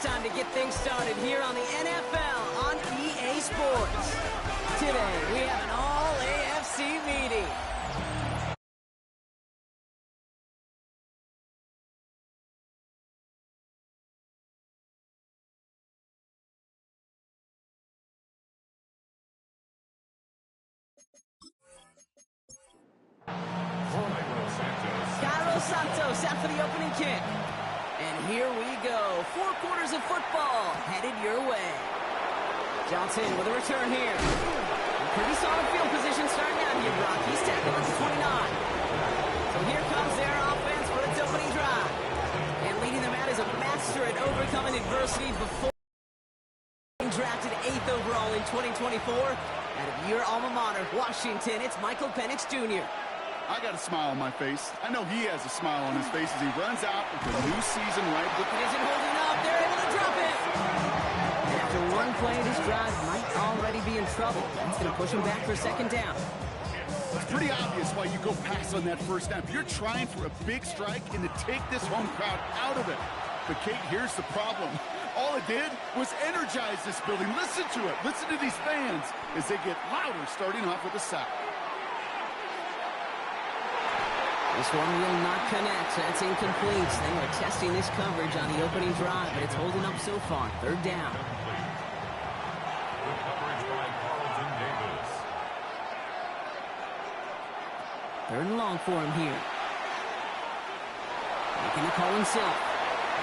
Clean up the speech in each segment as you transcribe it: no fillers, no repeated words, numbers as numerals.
time to get things started here on the NFL on EA Sports. Today, we have an all-AFC meeting. Santos out for the opening kick. And here we go. 4 quarters of football headed your way. Johnson with a return here. Pretty solid field position starting out here, Brock. He's tackled at the 29. So here comes their offense for its opening drive. And leading them out is a master at overcoming adversity before being drafted 8th overall in 2024. Out of your alma mater, Washington, it's Michael Penix Jr. I got a smile on my face. I know he has a smile on his face as he runs out with the new season right. It isn't holding up. They're able to drop it. And after one play, this drive might already be in trouble. That's going to push him back for a second down. It's pretty obvious why you go pass on that first snap. You're trying for a big strike and to take this home crowd out of it. But, Kate, here's the problem. All it did was energize this building. Listen to it. Listen to these fans as they get louder starting off with a sack. This one will not connect. That's incomplete. They were testing this coverage on the opening drive, but it's holding up so far. 3rd down. Good coverage by Carlton Davis. 3rd and long for him here. Making the call himself.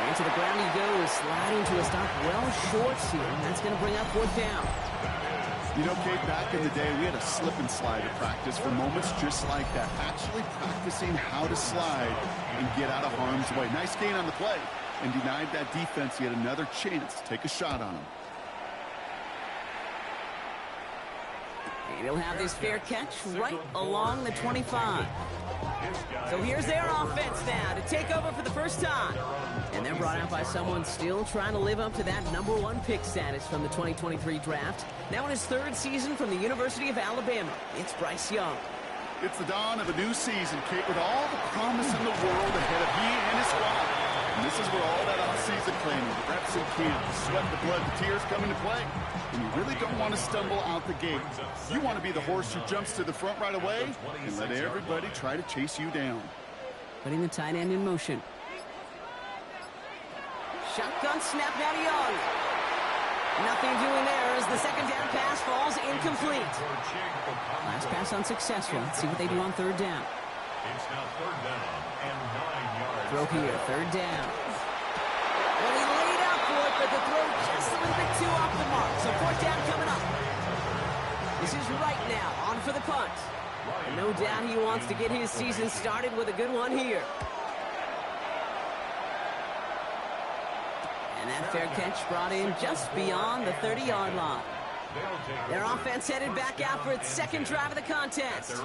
And to the ground he goes, sliding to a stop well short here. And that's going to bring up 4th down. You know, Kate, back in the day, we had a slip and slide at practice for moments just like that. Actually practicing how to slide and get out of harm's way. Nice gain on the play and denied that defense yet another chance to take a shot on him. And he'll have this fair catch right along the 25. So here's their offense now to take over for the first time. And they're brought out by someone still trying to live up to that #1 pick status from the 2023 draft. Now in his 3rd season from the University of Alabama, it's Bryce Young. It's the dawn of a new season, Kate, with all the promise in the world ahead of he and his squad. And this is where all that off-season planning, the reps in camp, the sweat, the blood, the tears come into play. And you really don't want to stumble out the gate. You want to be the horse who jumps to the front right away and let everybody try to chase you down. Putting the tight end in motion. Shotgun snap now to Young. Nothing doing there as the 2nd down pass falls incomplete. Last pass unsuccessful. Let's see what they do on 3rd down. It's now 3rd down and 9 yards. Throw here, 3rd down. Well, he laid out for it, but the throw just a little bit too off the mark. So 4th down coming up. This is right now on for the punt. And no doubt he wants to get his season started with a good one here. And that fair catch brought in just beyond the 30-yard line. Their offense headed back out for its 2nd drive of the contest.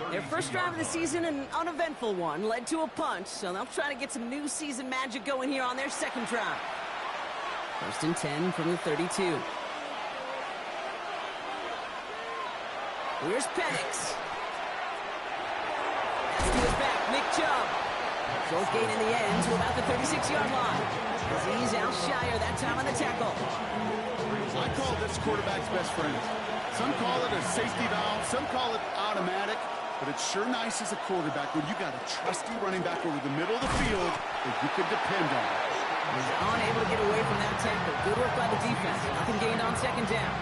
Their 1st drive of the season, an uneventful one, led to a punt, so they'll try to get some new season magic going here on their 2nd drive. 1st and 10 from the 32. Here's Penix. That's to his back, Nick Chubb. Short gain in the end to about the 36-yard line. As he's out shyer that time on the tackle. I call this quarterback's best friend. Some call it a safety valve, some call it automatic, but it's sure nice as a quarterback when you got a trusty running back over the middle of the field that you can depend on. He's unable to get away from that tackle. Good work by the defense. Nothing gained on 2nd down.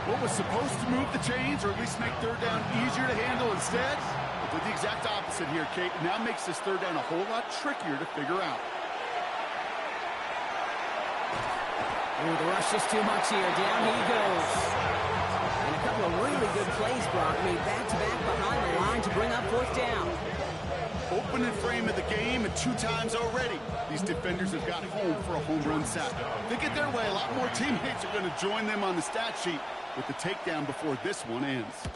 What was supposed to move the chains or at least make 3rd down easier to handle instead? It did the exact opposite here, Kate. It now makes this 3rd down a whole lot trickier to figure out. Ooh, the rush is too much here. Down he goes. And a couple of really good plays, Brock, made back-to-back behind the line to bring up 4th down. Opening frame of the game, and 2 times already, these defenders have got home for a home run sack. If they get their way, a lot more teammates are going to join them on the stat sheet with the takedown before this one ends.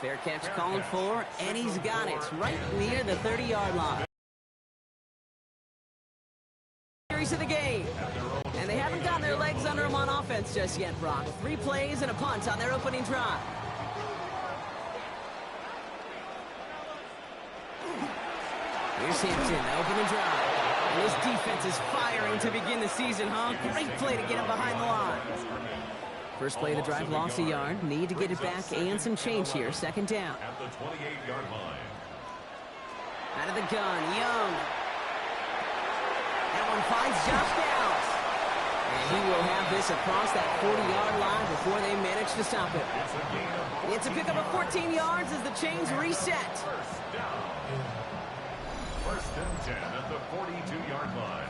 Fair catch called for, and he's got it right near the 30-yard line. Of the game. And they haven't gotten their legs under them on offense just yet, Brock. 3 plays and a punt on their opening drive. Here's Hampton, open and drive. And this defense is firing to begin the season, huh? Great play to get him behind the line. First play of the drive, lost a yard. Need to get it back and some change here. Second down. At the 28-yard line. Out of the gun, Young. That one finds Josh Downs. And he will have this across that 40-yard line before they manage to stop it. It's a pickup of 14 yards as the chains reset. First down. First and 10 at the 42-yard line.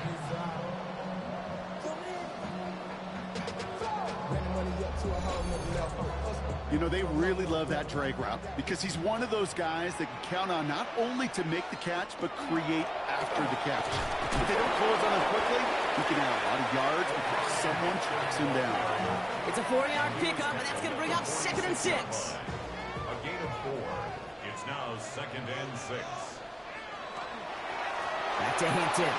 You know, they really love that drag route because he's one of those guys that can count on not only to make the catch, but create after the catch. If they don't close on him quickly, he can have a lot of yards before someone tracks him down. It's a 4-yard pickup, and that's going to bring up 2nd and 6. A gain of 4. It's now 2nd and 6. Back to Hampton.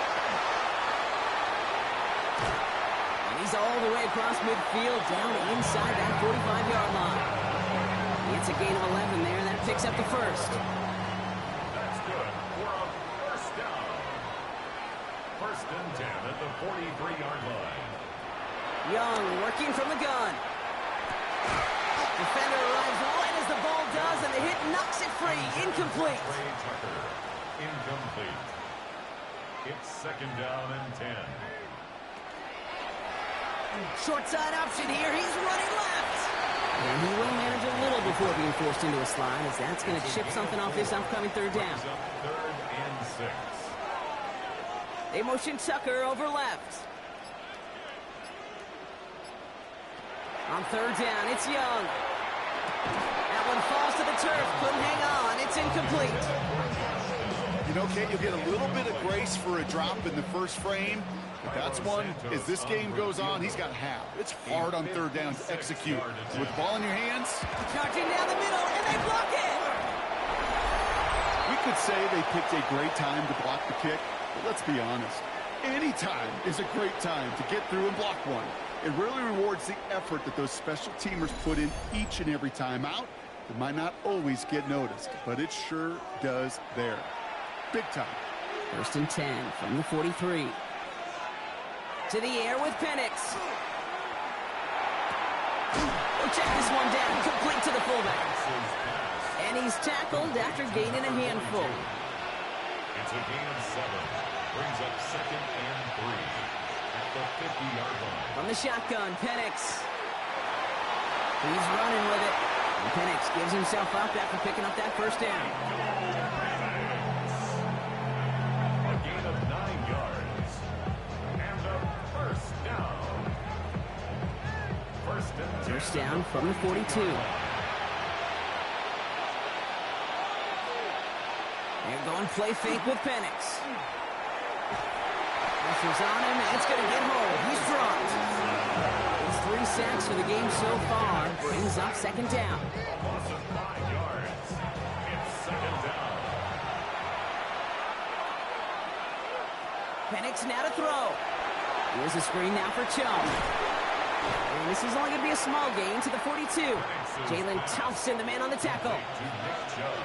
And he's all the way across midfield, down inside that 45-yard line. It's a gain of 11 there. That picks up the first. That's good for a first down. First and 10 at the 43-yard line. Young working from the gun. Defender arrives right as the ball does, and the hit knocks it free. Incomplete. Ray Tucker, incomplete. It's 2nd down and 10. Short side option here. He's running left. And he will manage a little before being forced into a slide, as that's going to chip something off this upcoming third down. Brings up 3rd and 6. They motion Tucker over left. On third down, it's Young. That one falls to the turf. Couldn't hang on. It's incomplete. You know, Kate, you'll get a little bit of grace for a drop in the first frame. But that's one, as this game goes on, he's got half. It's hard on third down to execute. With the ball in your hands, Charging down the middle, and they block it. we could say they picked a great time to block the kick, but let's be honest. Any time is a great time to get through and block one. It really rewards the effort that those special teamers put in each and every time out. It might not always get noticed, but it sure does there. Big time. 1st and 10 from the 43. To the air with Penix. We'll check this one down, complete to the fullback. And he's tackled after gaining a handful. It's a gain of 7. Brings up 2nd and 3 at the 50-yard line. From the shotgun, Penix. He's running with it. And Penix gives himself up after picking up that first down. A gain of 9 yards. And a first down. First and 10. First down from the 42. They're going play fake with Penix. Pressure's on him, and it's going to get home. He's dropped. His 3 sacks for the game so far brings up 2nd down. Loss of 5 yards. It's 2nd down. Penix now to throw. Here's a screen now for Chubb. And this is only going to be a small gain to the 42. Jalen Towson, the man on the tackle. To Nick Chubb.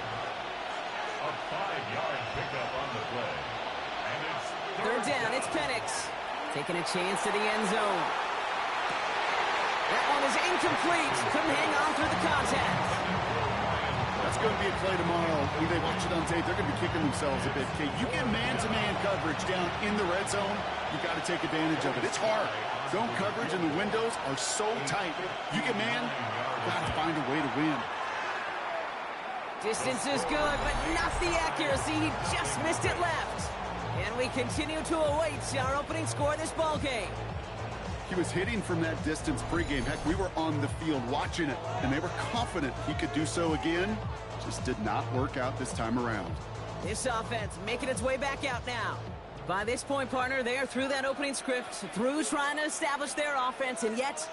A 5-yard pickup on the play. And it's Third down, it's Penix. Taking a chance to the end zone. That one is incomplete. Couldn't hang on through the contact. That's going to be a play tomorrow. When they watch it on tape, they're going to be kicking themselves a bit. Okay, you get man-to-man coverage down in the red zone, you got to take advantage of it. It's hard. Zone coverage and the windows are so tight. You get man, got to find a way to win. Distance is good, but not the accuracy. He just missed it left. And we continue to await our opening score of this ball game. He was hitting from that distance pregame. Heck, we were on the field watching it, and they were confident he could do so again. Just did not work out this time around. This offense making its way back out now. By this point, partner, they are through that opening script, through trying to establish their offense, and yet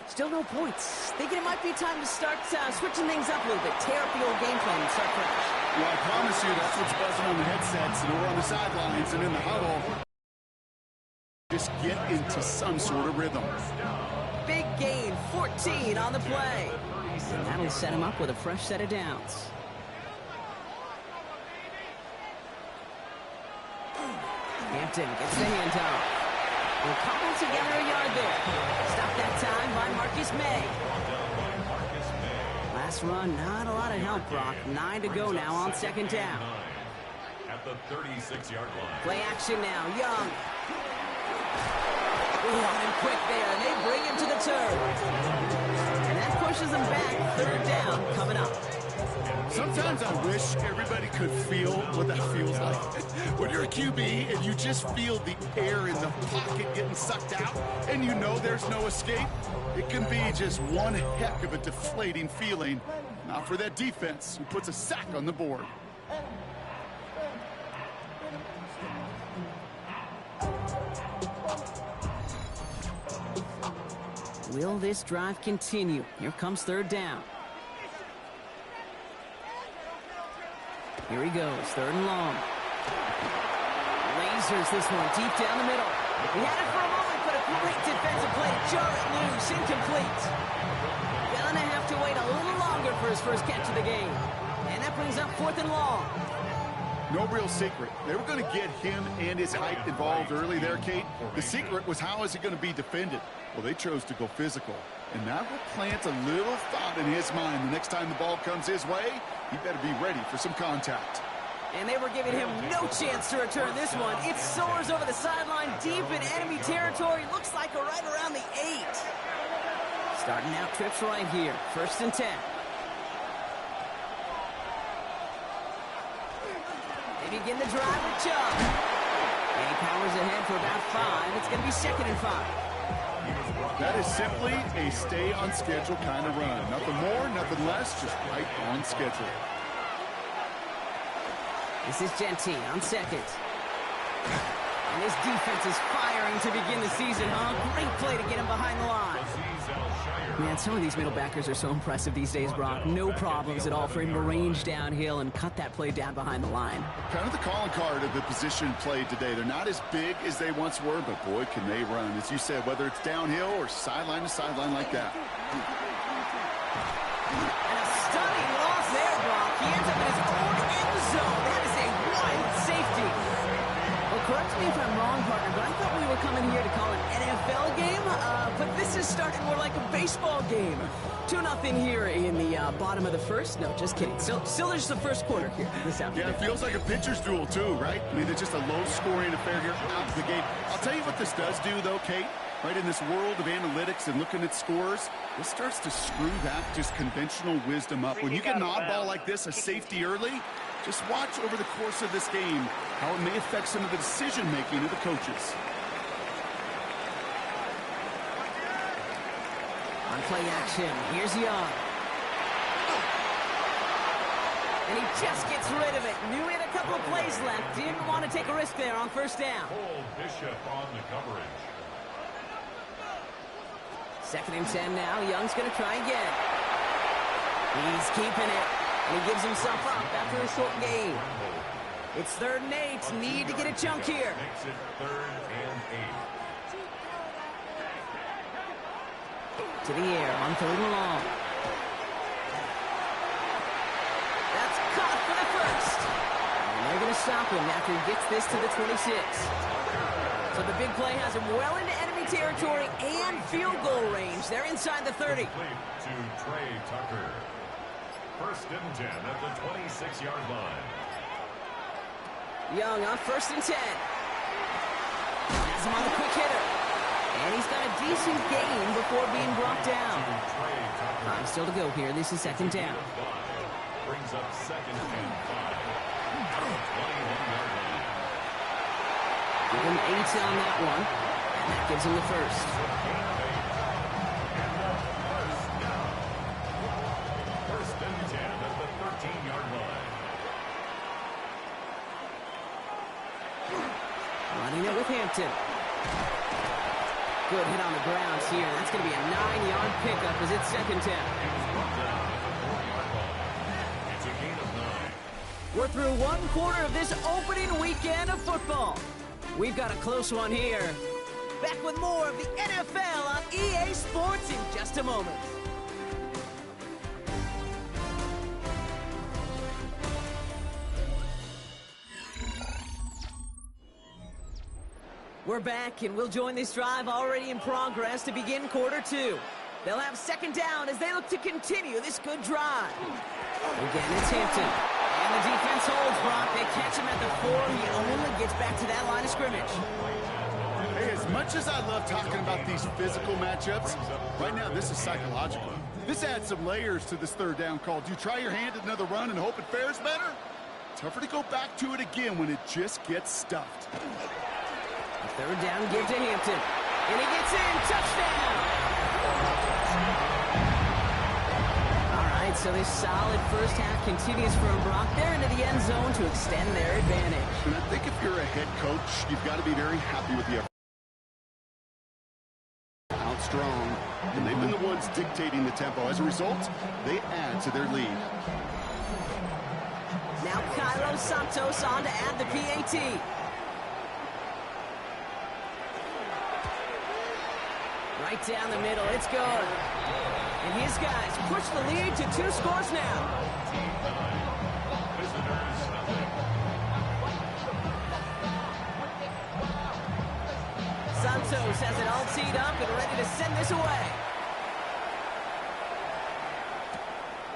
still no points. Thinking it might be time to start switching things up a little bit, tear up the old game plan and start fresh. Well, I promise you that's what's buzzing on the headsets and over on the sidelines and in the huddle. Just get into some sort of rhythm. Big gain, 14 on the play. And that'll set him up with a fresh set of downs. Hampton gets the handoff. We'll cobble together a yard there. Stop that time by Marcus May. Last run, not a lot of help, Brock. 9 to go now on second down. At the 36-yard line. Play action now, Young. Running quick there. They bring him to the turf. And that pushes them back. Third down coming up. Sometimes I wish everybody could feel what that feels like. When you're a QB and you just feel the air in the pocket getting sucked out and you know there's no escape, it can be just one heck of a deflating feeling. Not for that defense who puts a sack on the board. Will this drive continue? Here comes third down. Here he goes, third and long. Lasers this one deep down the middle. He had it for a moment, but a great defensive play to jar it loose, incomplete. Gonna have to wait a little longer for his first catch of the game. And that brings up fourth and long. No real secret. They were going to get him and his height involved early there, Kate. The secret was how is he going to be defended? Well, they chose to go physical. And that will plant a little thought in his mind. The next time the ball comes his way, he better be ready for some contact. And they were giving him no chance to return this one. It soars over the sideline deep in enemy territory. Looks like right around the 8. Starting out trips right here. First and 10. They begin the drive with Chubb. And he powers ahead for about 5. It's going to be second and 5. That is simply a stay-on-schedule kind of run. Nothing more, nothing less, just right on schedule. This is Genty on second. And this defense is firing to begin the season, huh? Great play to get him behind the line. Man, some of these middle backers are so impressive these days, Brock. No problems at all for him to range downhill and cut that play down behind the line. Kind of the calling card of the position played today. They're not as big as they once were, but boy, can they run. As you said, whether it's downhill or sideline to sideline like that. And a stunning loss there, Brock. He ends up in his own end zone. That is a wild safety. Well, correct me if I'm wrong, partner, but I thought we were coming here to call an NFL game. But this is starting more like a baseball game. 2-0 here in the bottom of the first. No, just kidding. Still there's the first quarter here this afternoon. Yeah, it feels like a pitcher's duel too, right? I mean, it's just a low-scoring affair here out of the gate. I'll tell you what this does do, though, Kate. Right, in this world of analytics and looking at scores, this starts to screw that just conventional wisdom up. When you get an oddball like this, a safety early, just watch over the course of this game how it may affect some of the decision-making of the coaches. On play action, here's Young. And he just gets rid of it. Knew he had a couple of plays left. Didn't want to take a risk there on first down. Cole Bishop on the coverage. Second and 10 now. Young's going to try again. He's keeping it. And he gives himself up after a short gain. It's third and 8. Need to get a chunk here. Makes it third and 8. To the air on third and long. That's caught for the first. And they're going to stop him after he gets this to the 26. So the big play has him well into enemy territory and field goal range. They're inside the 30. To Trey Tucker. First and 10 at the 26-yard line. Young on first and 10. Has him on the quick hitter. And he's got a decent gain before being brought down. Time still to go here. This is second down. Brings up second and 5. 21-yard line. Give him 8 on that one. And that gives him the first. First and 10 at the 13-yard line. Running it with Hampton. Good hit on the ground here. That's going to be a 9-yard pickup as it's second down. It's a gain of 9. We're through one quarter of this opening weekend of football. We've got a close one here. Back with more of the NFL on EA Sports in just a moment. We're back, and we'll join this drive already in progress to begin quarter two. They'll have second down as they look to continue this good drive. Again, it's Hampton. And the defense holds, Brock. They catch him at the 4. He only gets back to that line of scrimmage. Hey, as much as I love talking about these physical matchups, right now this is psychological. This adds some layers to this third down call. Do you try your hand at another run and hope it fares better? Tougher to go back to it again when it just gets stuffed. A third down give to Hampton. And he gets in. Touchdown! All right, so this solid first half continues from Brock. They're into the end zone to extend their advantage. And I think if you're a head coach, you've got to be very happy with the effort. Out strong. And they've been the ones dictating the tempo. As a result, they add to their lead. Now Kylo Santos on to add the PAT. Right down the middle, it's good. And his guys push the lead to 2 scores now. Santos has it all teed up and ready to send this away.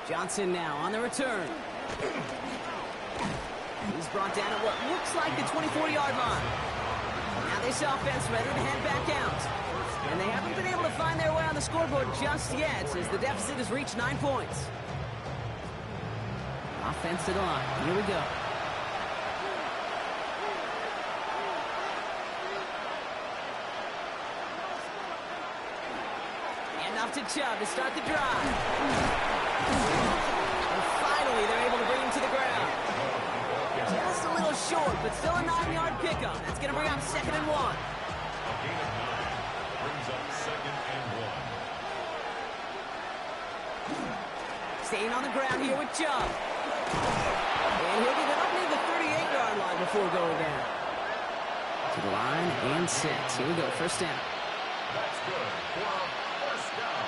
Johnson now on the return. He's brought down at what looks like the 24-yard line. Now this offense ready to head back out. And they haven't been able to find their way on the scoreboard just yet as the deficit has reached 9 points. Offense to the line. Here we go. And off to Chubb to start the drive. And finally, they're able to bring him to the ground. Just a little short, but still a 9-yard pickup. That's going to bring up 2nd and 1. Staying on the ground here with Chubb. And he'll get it up near the 38-yard line before going down. To the line and set. Here we go, first down. That's good for a first down.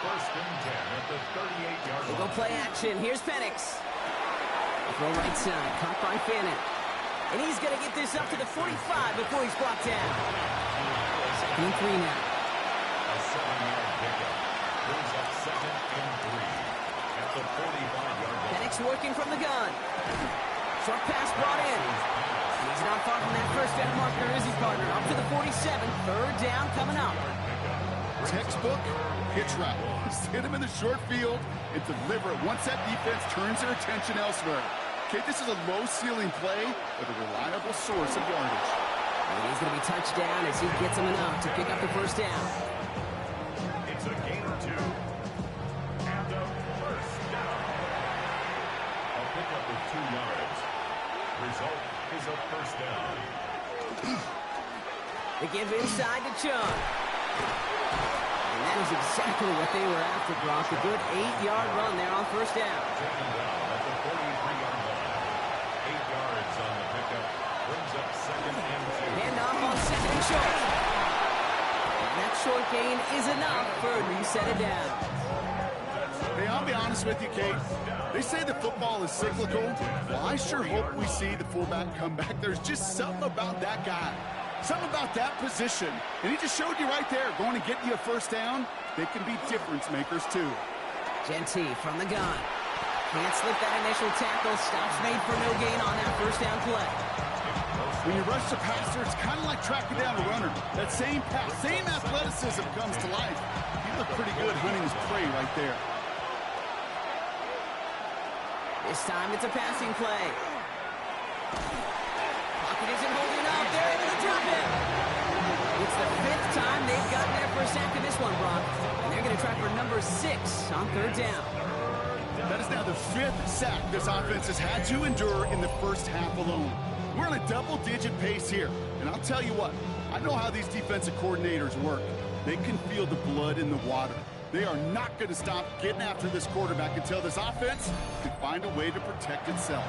1st and 10 at the 38-yard line. We'll go play action. Here's Penix. Throw right side, caught by Fannin. And he's going to get this up to the 45 before he's brought down. 2nd and 3 now. A 7-yard pickup. Brings up 2nd and 3 at the 45-yard line. Penix working from the gun. Short pass brought in. He's not far from that first down marker, is he, partner? Up to the 47. 3rd down coming up. Textbook hitch route. Just hit him in the short field and deliver it once that defense turns their attention elsewhere. Okay, this is a low-ceiling play with a reliable source of yardage. And he's going to be touched down as he gets him enough to pick up the first down. It's a gain or 2. And a first down. A pickup of 2 yards. Result is a first down. They give inside to Chubb. And that is exactly what they were after, Brock. A good 8-yard run there on first down. Taken down at the 43-yard line. 8 yards on the pickup. Brings up 2nd and 2. Hand off on 2nd and short. And that short gain is enough for a reset it down. Hey, I'll be honest with you, Kate. They say that football is cyclical. Well, I sure hope we see the fullback come back. There's just something about that guy. Something about that position. And he just showed you right there, going to get you a first down. They can be difference makers, too. Genty from the gun. Can't slip that initial tackle. Stops made for no gain on that first down play. When you rush the passer, it's kind of like tracking down a runner. That same pass, same athleticism comes to life. He looked pretty good hunting his prey right there. This time it's a passing play. Pocket isn't holding up. They're able to drop him. It's the 5th time they've gotten there for a sack in this one, Brock. And they're going to try for number 6 on 3rd down. That is now the 5th sack this offense has had to endure in the first half alone. We're on a double-digit pace here. And I'll tell you what, I know how these defensive coordinators work. They can feel the blood in the water. They are not going to stop getting after this quarterback until this offense can find a way to protect itself.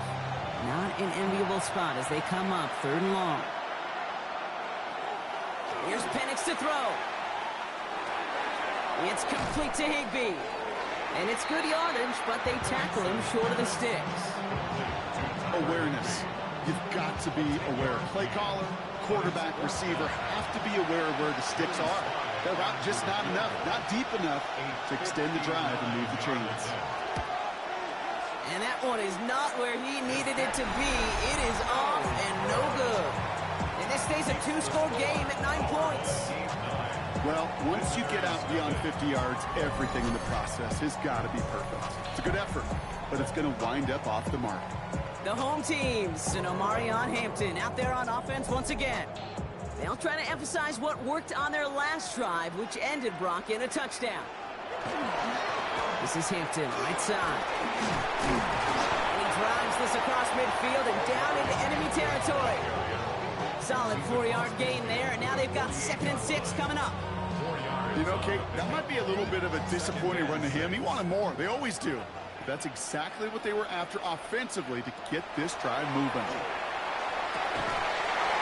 Not an enviable spot as they come up 3rd and long. Here's Penix to throw. It's complete to Higbee. And it's good yardage, but they tackle him short of the sticks. Awareness. You've got to be aware. Play caller, quarterback, receiver have to be aware of where the sticks are. That route just not enough, not deep enough to extend the drive and move the chains. And that one is not where he needed it to be. It is off and no good. And this stays a two-score game at 9 points. Well, once you get out beyond 50 yards, everything in the process has got to be perfect. It's a good effort, but it's going to wind up off the mark. The home team, Marion Hampton, out there on offense once again. They'll try to emphasize what worked on their last drive, which ended, Brock, in a touchdown. This is Hampton, right side. And he drives this across midfield and down into enemy territory. Solid 4-yard gain there, and now they've got 2nd and 6 coming up. You know, Kate, that might be a little bit of a disappointing run to him. He wanted more. They always do. That's exactly what they were after offensively to get this drive moving.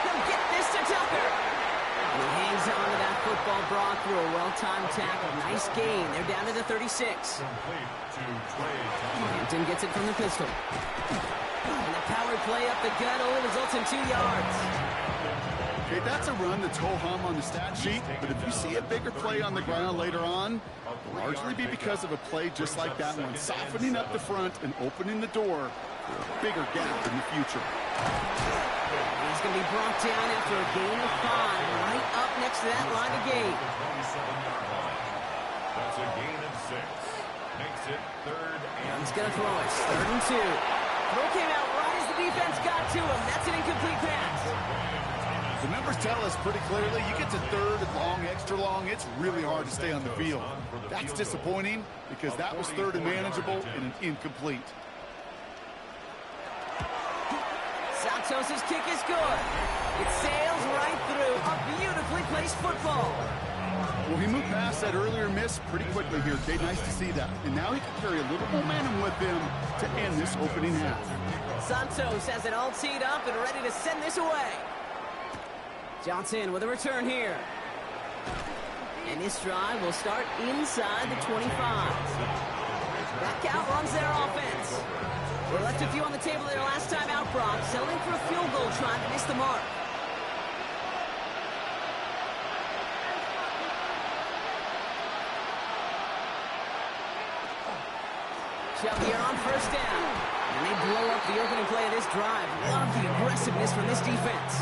He'll get this to Tucker. And he hangs on to that football, Brock, through a well-timed tackle. Nice gain. They're down to the 36. Hampton gets it from the pistol. And the power play up the gut only results in 2 yards. Okay, that's a run that's ho-hum on the stat sheet, but if you see a bigger play on the ground later on, it'll largely be because of a play just like that one, softening up the front and opening the door for a bigger gap in the future. He's going to be brought down after a gain of 5, right up next to that line of gain. That's a gain of 6. Makes it 3rd and He's going to throw it. 3rd and 2. Throw came out right as the defense got to him. That's an incomplete pass. The numbers tell us pretty clearly, you get to 3rd and long, extra long, it's really hard to stay on the field. That's disappointing because that was 3rd and manageable and an incomplete. Santos' kick is good. It sails right through a beautifully placed football. Well, he moved past that earlier miss pretty quickly here, Kate. Nice to see that. And now he can carry a little momentum with him to end this opening half. Santos has it all teed up and ready to send this away. Johnson with a return here. And this drive will start inside the 25. That count runs their offense. They left a few on the table their last time out, Brock, settling for a field goal trying to miss the mark. Chubb here on 1st down. And they blow up the opening play of this drive. Love the aggressiveness from this defense.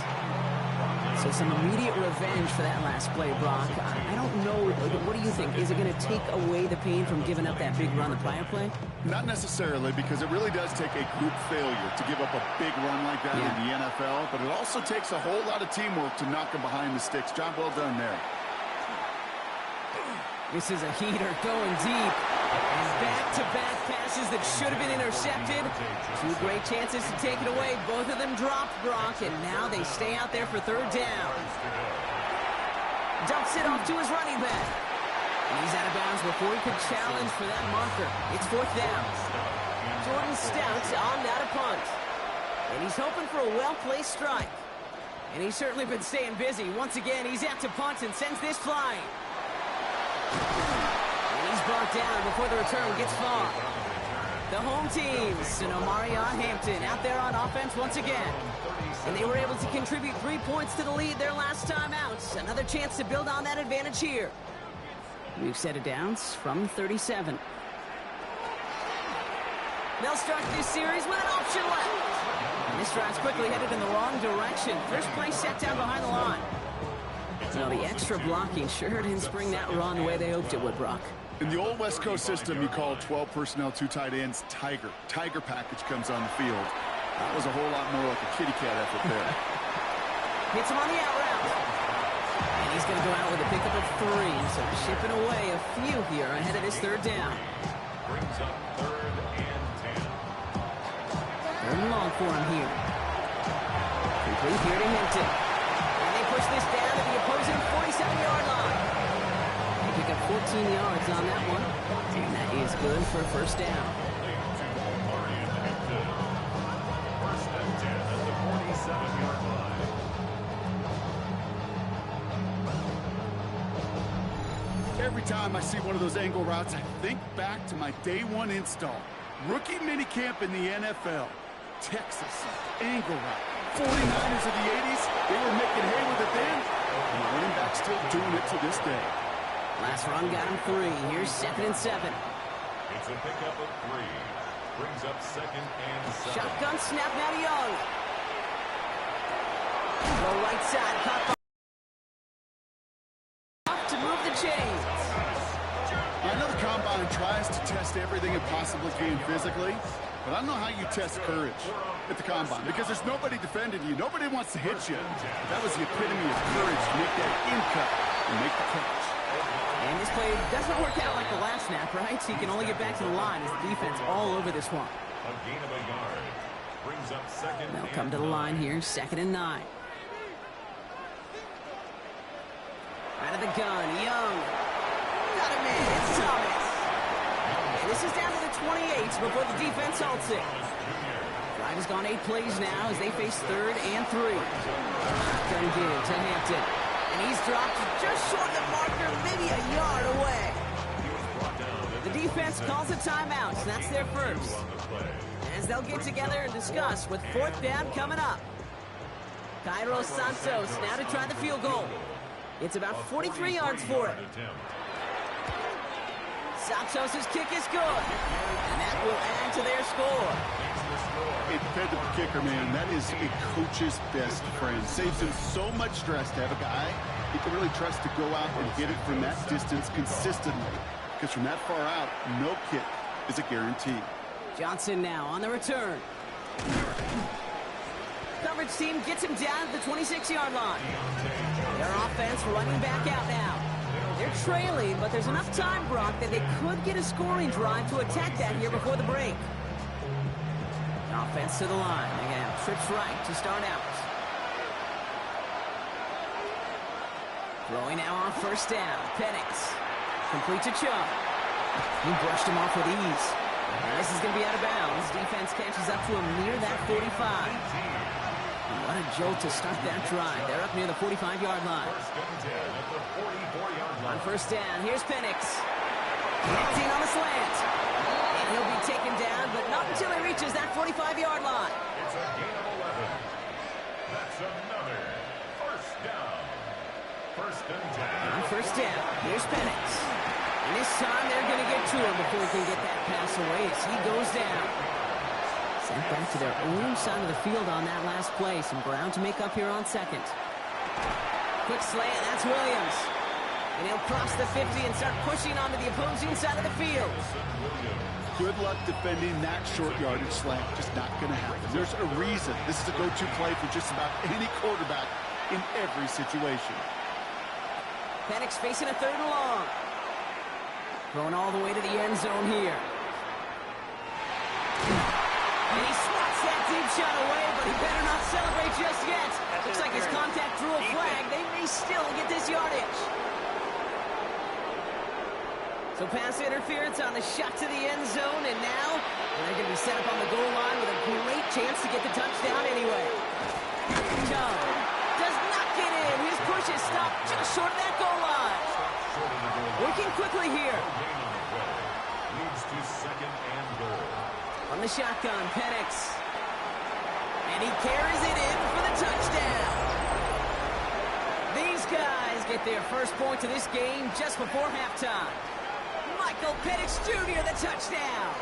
So some immediate revenge for that last play, Brock. I don't know. What do you think? Is it going to take away the pain from giving up that big run the prior play? Not necessarily, because it really does take a group failure to give up a big run like that in the NFL, but it also takes a whole lot of teamwork to knock them behind the sticks. Job well done there. This is a heater going deep. And back-to-back passes that should have been intercepted. 2 great chances to take it away. Both of them dropped, Brock, and now they stay out there for 3rd down. Dumps it off to his running back. And he's out of bounds before he could challenge for that marker. It's 4th down. Jordan Stout on that a punt. And he's hoping for a well-placed strike. And he's certainly been staying busy. Once again, he's out to punt and sends this flying. He's brought down before the return gets far. The home team, Marion Hampton, out there on offense once again. And they were able to contribute 3 points to the lead their last time out. Another chance to build on that advantage here. We've set it downs from 37. They'll start this series with an option left. And this drive's quickly headed in the wrong direction. First play set down behind the line. Now the extra blocking sure didn't spring that run the way they hoped it would, Brock. In the old West Coast system, you call 12 personnel, 2 tight ends, Tiger. Tiger package comes on the field. That was a whole lot more like a kitty cat effort there. Hits him on the out route. And he's going to go out with a pickup of 3. So shipping away a few here ahead of this 3rd down. brings up 3rd and 10. 3rd and long for him here. Complete here to Hampton. And they push this down to the opposing 47-yard line. Pick up 14 yards on that one, and that is good for a 1st down. First and 10 at the 47-yard line. Every time I see one of those angle routes, I think back to my day 1 install. Rookie minicamp in the NFL. Texas, angle route, 49ers of the 80s, they were making hay with it then. And the running back still doing it to this day. Last run got him 3. Here's 2nd and 7. It's a pickup of 3. Brings up 2nd and 7. Shotgun snap now to Young. Go right side. Caught to move the chains. I know the combine tries to test everything it possibly can physically, but I don't know how you test courage at the combine because there's nobody defending you. Nobody wants to hit you. That was the epitome of courage to make that in cut and make the catch. And this play doesn't work out like the last snap, right? So you can only get back to the line as the defense all over this one. A gain of a yard. Brings up 2nd. They'll come to the line here, 2nd and 9. Out of the gun, Young. Got him in, it's Thomas. And this is down to the 28 before the defense halts it. Drive has gone 8 plays now as they face 3rd and 3. Shotgun give to Hampton. And he's dropped just short of the marker, maybe a yard away. The defense calls a timeout, and that's their first. As they'll get together and discuss with 4th down coming up. Cairo Santos now to try the field goal. It's about 43 yards for it. Santos' kick is good. And that will add to their score. A dependable kicker, man. That is a coach's best friend. Saves him so much stress to have a guy he can really trust to go out and hit it from that distance consistently. Because from that far out, no kick is a guarantee. Johnson now on the return. Coverage team gets him down at the 26-yard line. Their offense running back out now. They're trailing, but there's enough time, Brock, that they could get a scoring drive to attack that here before the break. Offense to the line. Again, trips right to start out. Throwing now on 1st down. Penix. Complete to Chubb. He brushed him off with ease. And this is going to be out of bounds. Defense catches up to him near that 45. What a jolt to start that drive. They're up near the 45-yard line. On 1st down, here's Penix. Connecting on the slant. And he'll be taken down, but not until he reaches that 45-yard line. It's a gain of 11. That's another 1st down. 1st and 10. On 1st down, here's Penix. And this time they're going to get to him before he can get that pass away as he goes down. Sent back to their own side of the field on that last play. Some ground to make up here on 2nd. Quick slant, that's Williams. And he'll cross the 50 and start pushing onto the opposing side of the field. Good luck defending that short yardage slant. Just not going to happen. There's a reason. This is a go-to play for just about any quarterback in every situation. Penix facing a 3rd and long. Going all the way to the end zone here. And he swats that deep shot away, but he better not celebrate just yet. Looks like his contact drew a flag. They may still get this yardage. So pass interference on the shot to the end zone, and now they're going to be set up on the goal line with a great chance to get the touchdown anyway. Chubb does not get in. His push is stopped just short of that goal line. Working quickly here. Leads to 2nd and goal. On the shotgun, Penix. And he carries it in for the touchdown. These guys get their first point of this game just before halftime. Michael Penix Jr., the touchdown.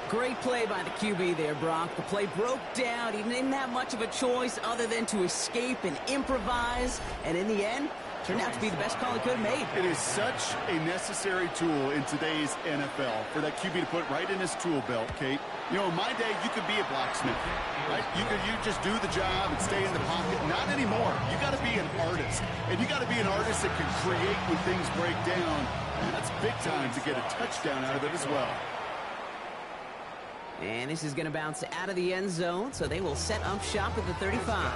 Great play by the QB there, Brock. The play broke down. He didn't have much of a choice other than to escape and improvise. And in the end, turned out to be the best call he could have made. It is such a necessary tool in today's NFL for that QB to put right in his tool belt, Kate. You know, in my day, you could be a blacksmith, right? You just do the job and stay in the pocket. Not anymore. You got to be an artist. And you got to be an artist that can create when things break down. And that's big time to get a touchdown out of it as well. And this is going to bounce out of the end zone, so they will set up shop at the 35.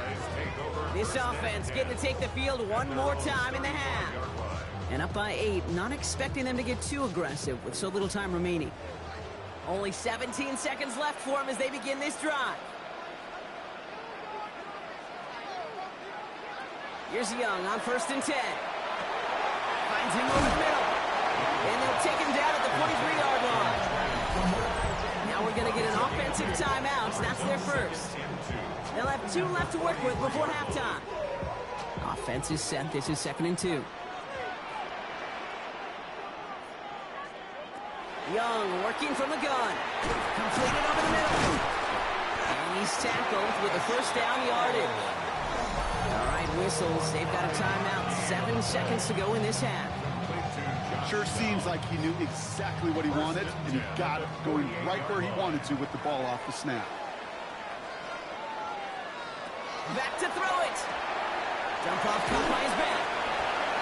This offense getting to take the field one more time in the half. And up by 8, not expecting them to get too aggressive with so little time remaining. Only 17 seconds left for them as they begin this drive. Here's Young on 1st and 10. Finds him over the middle. And they'll take him down at the 43-yard line. Now we're going to get an offensive timeout. That's their first. They'll have 2 left to work with before halftime. Offense is set. This is 2nd and 2. Young working from the gun. Completed over the middle. And he's tackled with a first down yardage. All right, whistles. They've got a timeout. 7 seconds to go in this half. Sure seems like he knew exactly what he wanted, and he got it going right where he wanted to with the ball off the snap. Back to throw it. Dump off caught by his back.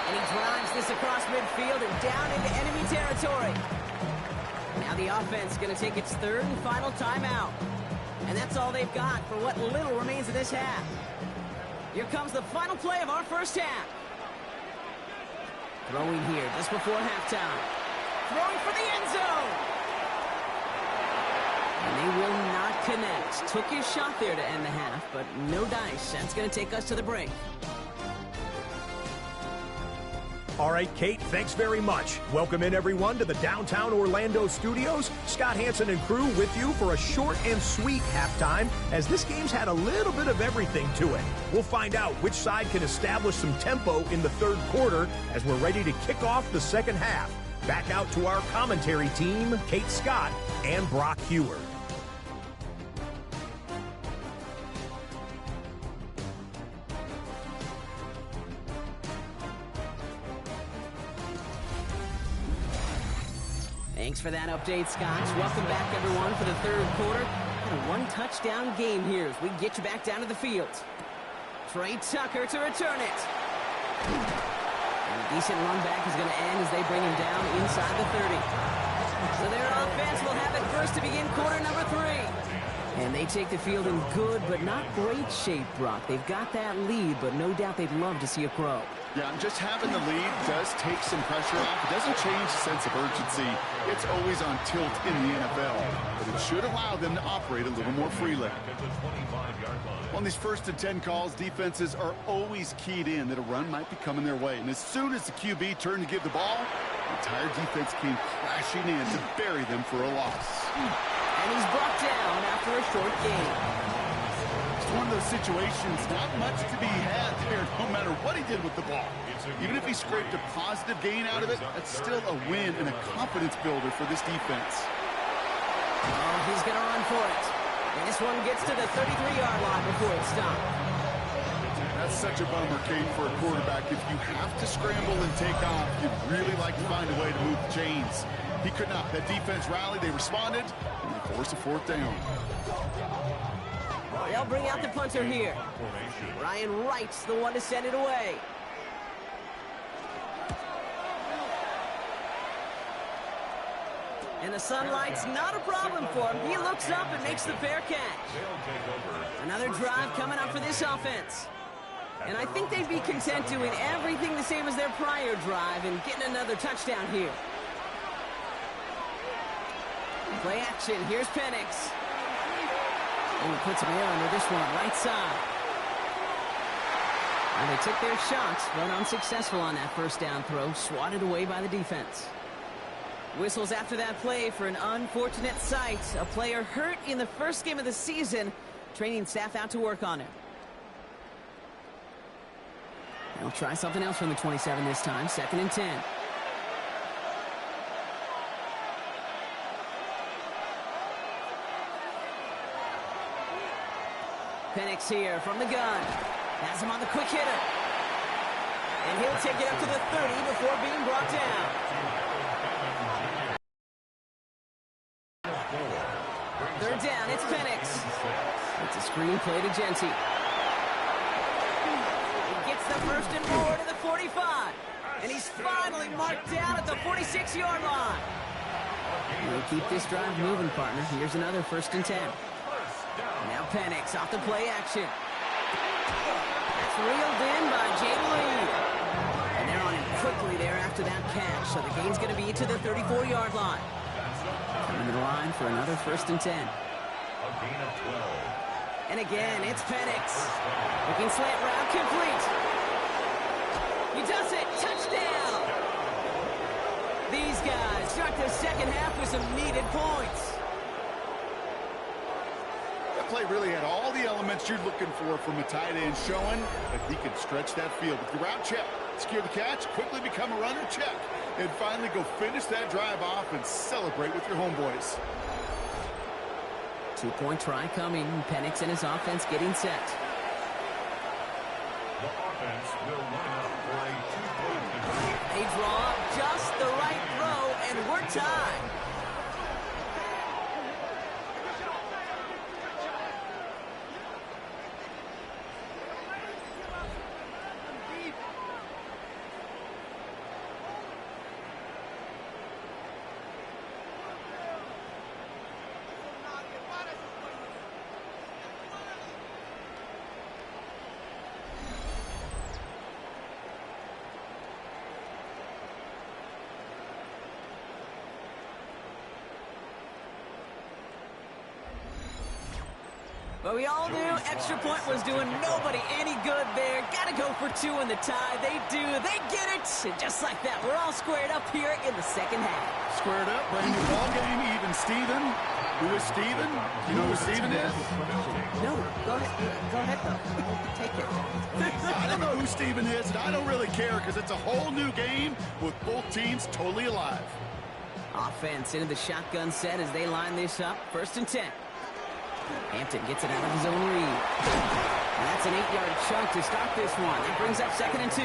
And he drives this across midfield and down into enemy territory. Now the offense is going to take its 3rd and final timeout. And that's all they've got for what little remains of this half. Here comes the final play of our first half. Throwing here just before halftime. Throwing for the end zone. And they will not connect. Took his shot there to end the half, but no dice. That's going to take us to the break. All right, Kate, thanks very much. Welcome in, everyone, to the downtown Orlando studios. Scott Hansen and crew with you for a short and sweet halftime, as this game's had a little bit of everything to it. We'll find out which side can establish some tempo in the 3rd quarter as we're ready to kick off the 2nd half. Back out to our commentary team, Kate Scott and Brock Heward. Thanks for that update, Scotch. Welcome back, everyone, for the 3rd quarter. And a 1-touchdown game here as we get you back down to the field. Trey Tucker to return it. And a decent run back is going to end as they bring him down inside the 30. So their offense will have it first to begin quarter number 3. And they take the field in good but not great shape, Brock. They've got that lead, but no doubt they'd love to see it grow. Yeah, and just having the lead does take some pressure off. It doesn't change the sense of urgency. It's always on tilt in the NFL, but it should allow them to operate a little more freely. On these 1st and 10 calls, defenses are always keyed in that a run might be coming their way. And as soon as the QB turned to give the ball, the entire defense came crashing in to bury them for a loss. And he's brought down after a short game. It's one of those situations, not much to be had there, no matter what he did with the ball. Even if he scraped a positive gain out of it, that's still a win and a confidence builder for this defense. Oh, he's going to run for it. And this one gets to the 33-yard line before it's stopped. That's such a bummer, Kate, for a quarterback. If you have to scramble and take off, you'd really like to find a way to move the chains. He could not. That defense rallied, they responded, and they forced a 4th down. They'll bring out the punter here. Ryan Wright's the one to send it away. And the sunlight's not a problem for him. He looks up and makes the fair catch. Another drive coming up for this offense. And I think they'd be content doing everything the same as their prior drive and getting another touchdown here. Play action. Here's Penix. And he puts him in under this one, right side. And they took their shots, but unsuccessful on that first down throw, swatted away by the defense. Whistles after that play for an unfortunate sight. A player hurt in the first game of the season. Training staff out to work on it. They'll try something else from the 27 this time, 2nd and 10. Penix here from the gun. Has him on the quick hitter. And he'll take it up to the 30 before being brought down. Third down, it's Penix. It's a screen play to Genty. He gets the 1st and more to the 45. And he's finally marked down at the 46-yard line. We'll keep this drive moving, partner. Here's another 1st and 10. Now Penix off the play action. That's reeled in by Jayden Lee. And they're on him quickly there after that catch. So the game's going to be to the 34-yard line. Coming to the line for another 1st and 10. A gain of 12. And again, it's Penix. Looking slant route complete. He does it. Touchdown. These guys start the second half with some needed points. That play really had all the elements you're looking for from a tight end, showing that he can stretch that field with the route check, secure the catch, quickly become a runner check, and finally go finish that drive off and celebrate with your homeboys. 2-point try coming. Penix and his offense getting set. The offense will line up for a 2-point conversion. They draw up just the right throw, and we're tied. But we all knew extra point was doing nobody any good there. Got to go for 2 in the tie. They do. They get it. And just like that, we're all squared up here in the second half. Squared up, brand new ball game, even Steven. Who is Steven? You know who Steven is? No, go ahead. Go ahead, though. Take it. I don't know who Steven is, and I don't really care because it's a whole new game with both teams totally alive. Offense into the shotgun set as they line this up. 1st and 10. Hampton gets it out of his own read. And that's an 8-yard chunk to start this one. That brings up 2nd and 2.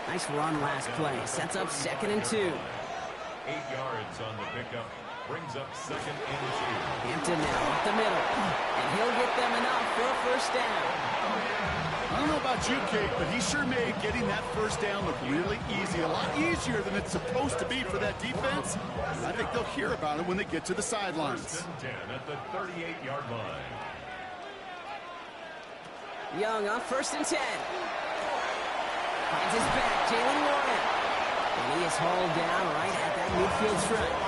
Nice run last play. Sets up 2nd and 2. 8 yards on the pickup. Brings up 2nd and 2. Hampton now up the middle. And he'll get them enough for a 1st down. I don't know about you, Kate, but he sure made getting that 1st down look really easy. A lot easier than it's supposed to be for that defense. I think they'll hear about it when they get to the sidelines. 1st and 10 at the 38-yard line. Young on 1st and 10. Finds his back, Jalen Warren. And he is hauled down right at that midfield stripe.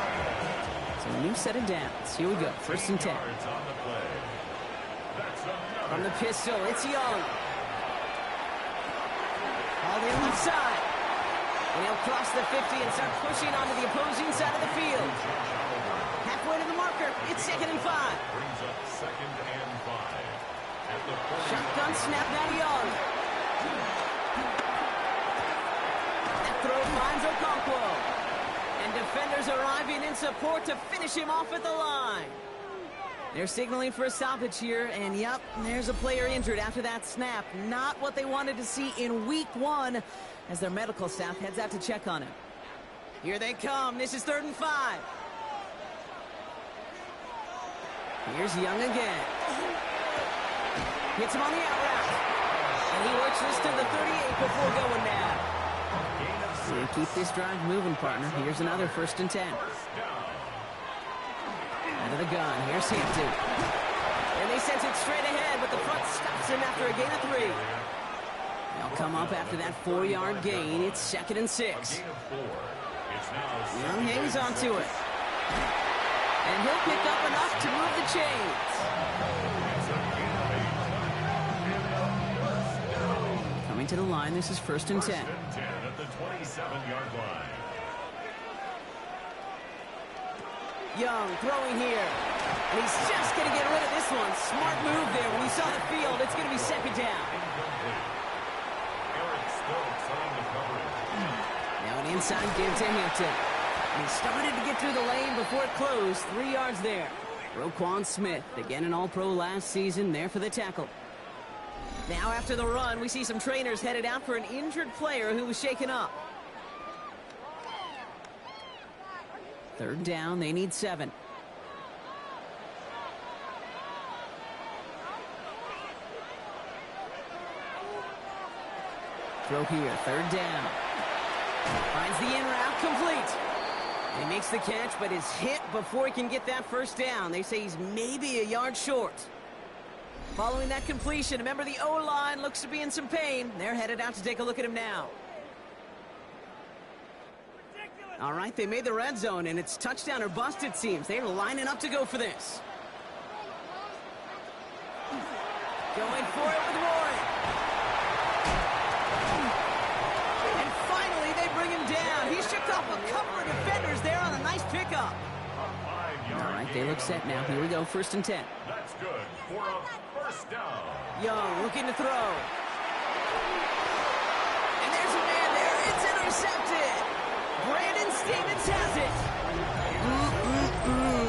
So a new set of downs. Here we go, 1st and 10. Yards on the play. That's From the pistol, it's Young. All the left side. And he'll cross the 50 and start pushing onto the opposing side of the field. Halfway to the marker, it's 2nd and 5. brings up 2nd and 5. At the 40. Shotgun snap now to Young. That throw finds Okonkwo. And defenders arriving in support to finish him off at the line. They're signaling for a stoppage here, and yep, there's a player injured after that snap. Not what they wanted to see in week 1 as their medical staff heads out to check on him. Here they come. This is 3rd and 5. Here's Young again. Hits him on the out route. And he works this to the 38 before going down. So keep this drive moving, partner. Here's another 1st and 10. Out of the gun. Here's Hampton. And they sent it straight ahead, but the front stops him after a gain of 3. They'll come up after that 4-yard gain. It's 2nd and 6. Young hangs on to it. And he'll pick up enough to move the chains. Coming to the line, this is 1st and 10. 1st and 10 at the 27-yard line. Young throwing here. And he's just going to get rid of this one. Smart move there. When he saw the field, it's going to be 2nd down. Eric Stokes on the coverage. Now an inside give to Hampton. And he started to get through the lane before it closed. 3 yards there. Roquan Smith, again an All-Pro last season, there for the tackle. Now after the run, we see some trainers headed out for an injured player who was shaken up. 3rd down, they need 7. Throw here, 3rd down. Finds the in route, complete. And he makes the catch, but is hit before he can get that 1st down. They say he's maybe a yard short. Following that completion, remember the O-line looks to be in some pain. They're headed out to take a look at him now. All right, they made the red zone, and it's touchdown or bust, it seems. They're lining up to go for this. Going for it with Warren. And finally, they bring him down. He shook off a couple of defenders there on a nice pickup. A yard. All right, they look set now. Here we go, 1st and 10. That's good for a first down. Young looking to throw. And there's a man there. It's intercepted. Brandon Stevens has it.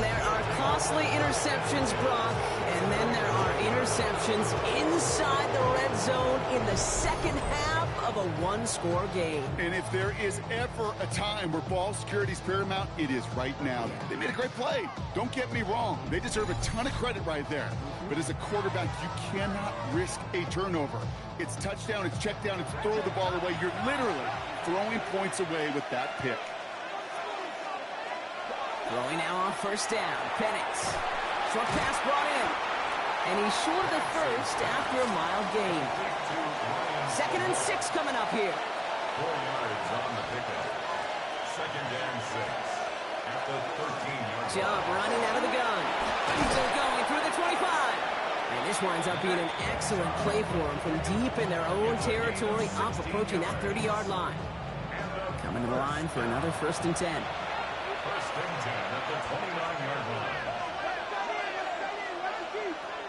There are costly interceptions, Brock. And then there are interceptions inside the red zone in the second half of a one-score game. And if there is ever a time where ball security is paramount, it is right now. They made a great play. Don't get me wrong. They deserve a ton of credit right there. But as a quarterback, you cannot risk a turnover. It's touchdown, it's check down, it's throw the ball away. You're literally throwing points away with that pick. Throwing now on 1st down. Penix. Short pass brought in. And he's short of the first after a mild gain. 2nd and 6 coming up here. 4 yards on the pickup. 2nd and 6 at the 13-yard line. Jump running out of the gun. Still going through the 25. And this winds up being an excellent play for them from deep in their own territory, up approaching that 30-yard line. Coming to the line for another 1st and 10. 1st and 10 at the 29-yard line.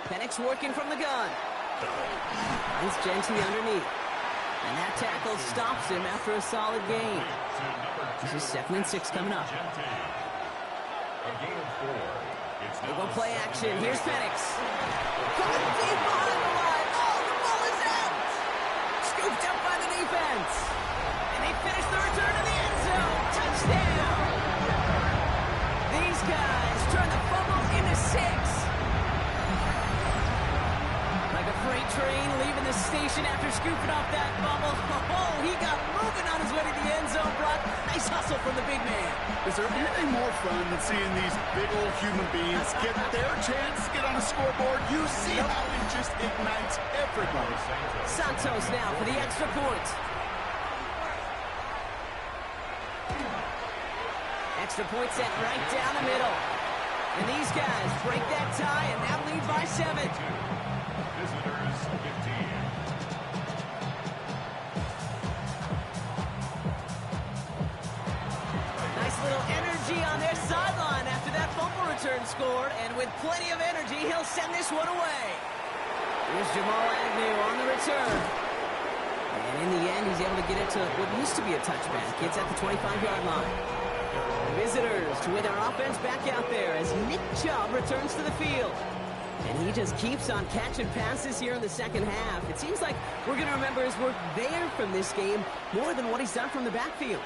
Penix working from the gun. Finds Genty underneath. And that tackle stops him after a solid gain. This is 2nd and 6 coming up. A gain of 4. It's They now go play action. Here's Penix. Going deep behind the line. Oh, the ball is out. Scooped up by the defense. And they finish the return to the end zone. Touchdown. These guys turn the fumble into 6. Like a freight train leaving the station after scooping off that fumble. Oh, he got moving on his way to the end zone, Brock. Nice hustle from the big man. Is there anything more fun than seeing these big old human beings get their chance to get on a scoreboard? You see how it just ignites everybody. Santos now for the extra point. Extra point set right down the middle. And these guys break that tie and now lead by 7. Visitors 15. Nice little energy on their sideline after that fumble return scored. And with plenty of energy, he'll send this one away. Here's Jamal Agnew on the return. And in the end, he's able to get it to what used to be a touchback. It's at the 25-yard line. Visitors with our offense back out there as Nick Chubb returns to the field. And he just keeps on catching passes here in the second half. It seems like we're going to remember his work there from this game more than what he's done from the backfield.